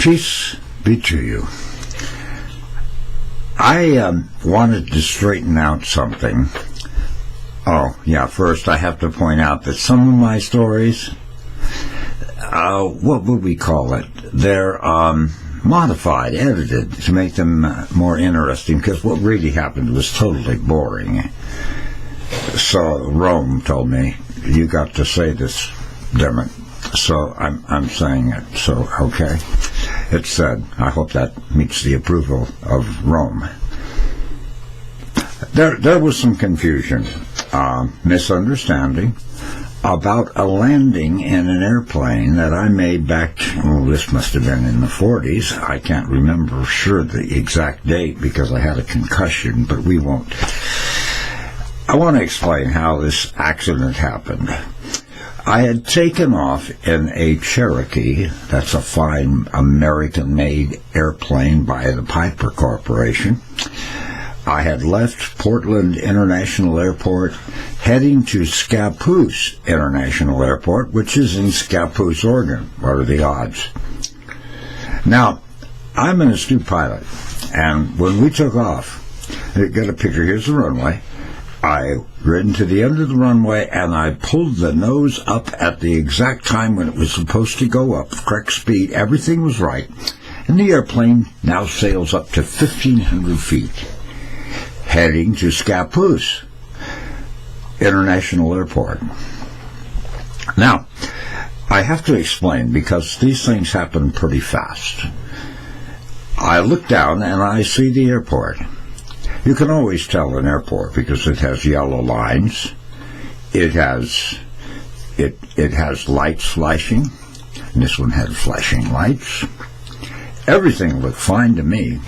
Peace be to you. I wanted to straighten out something. Oh, yeah, first I have to point out that some of my stories, what would we call it? They're modified, edited to make them more interesting, because what really happened was totally boring. So Rome told me, you got to say this, damn it. So I'm saying it, so okay. It's said. I hope that meets the approval of Rome. There was some confusion, misunderstanding, about a landing in an airplane that I made back, this must have been in the 40s. I can't remember sure the exact date because I had a concussion, but we won't. I want to explain how this accident happened. I had taken off in a Cherokee, that's a fine American-made airplane by the Piper Corporation. I had left Portland International Airport, heading to Scappoose International Airport, which is in Scappoose, Oregon. What are the odds? Now, I'm an astute pilot, and when we took off, you got a picture, here's the runway. I ridden to the end of the runway, and I pulled the nose up at the exact time when it was supposed to go up, correct speed, everything was right, and the airplane now sails up to 1,500 feet, heading to Scappoose International Airport. Now, I have to explain, because these things happen pretty fast. I look down, and I see the airport. You can always tell an airport because it has yellow lines. It has lights flashing. And this one had flashing lights. Everything looked fine to me.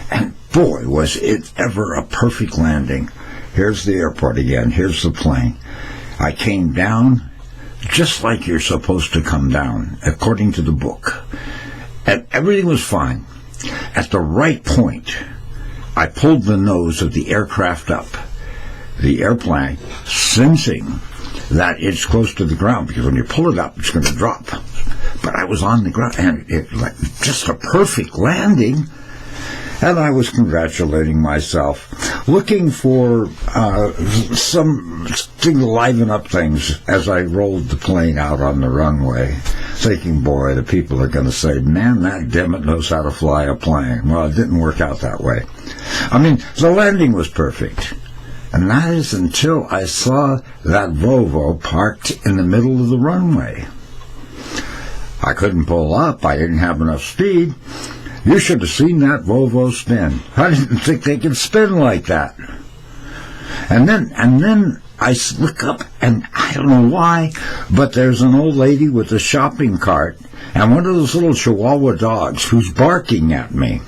And boy, was it ever a perfect landing. Here's the airport again. Here's the plane. I came down just like you're supposed to come down, according to the book. And everything was fine. At the right point, I pulled the nose of the aircraft up. The airplane, sensing that it's close to the ground, because when you pull it up, it's going to drop. But I was on the ground, and it just a perfect landing. And I was congratulating myself, looking for something to liven up things as I rolled the plane out on the runway, thinking, boy, the people are going to say, man, that dammit knows how to fly a plane. Well, it didn't work out that way. I mean, the landing was perfect. And that is until I saw that Volvo parked in the middle of the runway. I couldn't pull up. I didn't have enough speed. You should have seen that Volvo spin. I didn't think they could spin like that. And then I look up, and I don't know why, but there's an old lady with a shopping cart and one of those little Chihuahua dogs who's barking at me.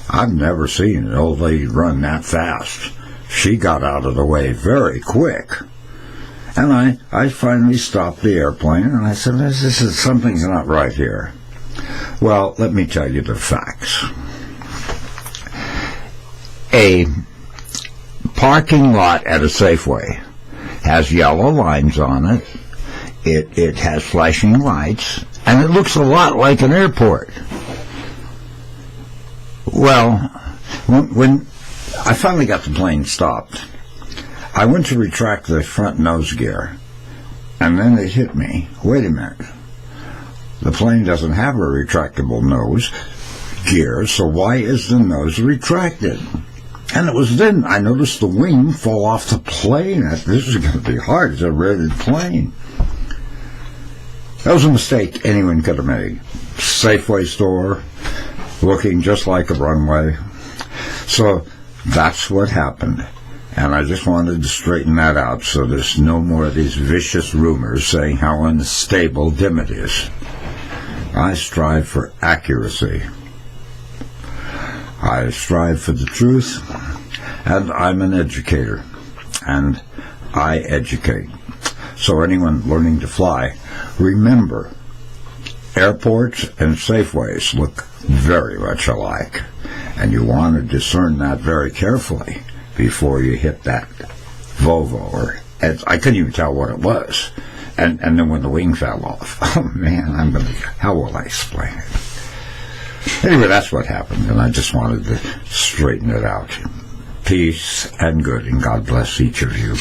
I've never seen an old lady run that fast. She got out of the way very quick. And I finally stopped the airplane, and I said, something's not right here. Well, let me tell you the facts. A parking lot at a Safeway has yellow lines on it. It has flashing lights, and it looks a lot like an airport. Well, when I finally got the plane stopped, I went to retract the front nose gear, and then it hit me. Wait a minute. The plane doesn't have a retractable nose gear, so why is the nose retracted? And it was then I noticed the wing fall off the plane. This is going to be hard. It's a rated plane. That was a mistake anyone could have made. Safeway store, looking just like a runway. So that's what happened. And I just wanted to straighten that out so there's no more of these vicious rumors saying how unstable Dimmitt is. I strive for accuracy. I strive for the truth, and I'm an educator, and I educate. So anyone learning to fly, remember, airports and Safeways look very much alike, and you want to discern that very carefully before you hit that Volvo, or I couldn't even tell what it was. And then when the wing fell off, oh man, how will I explain it? Anyway, that's what happened, and I just wanted to straighten it out. Peace and good, and God bless each of you.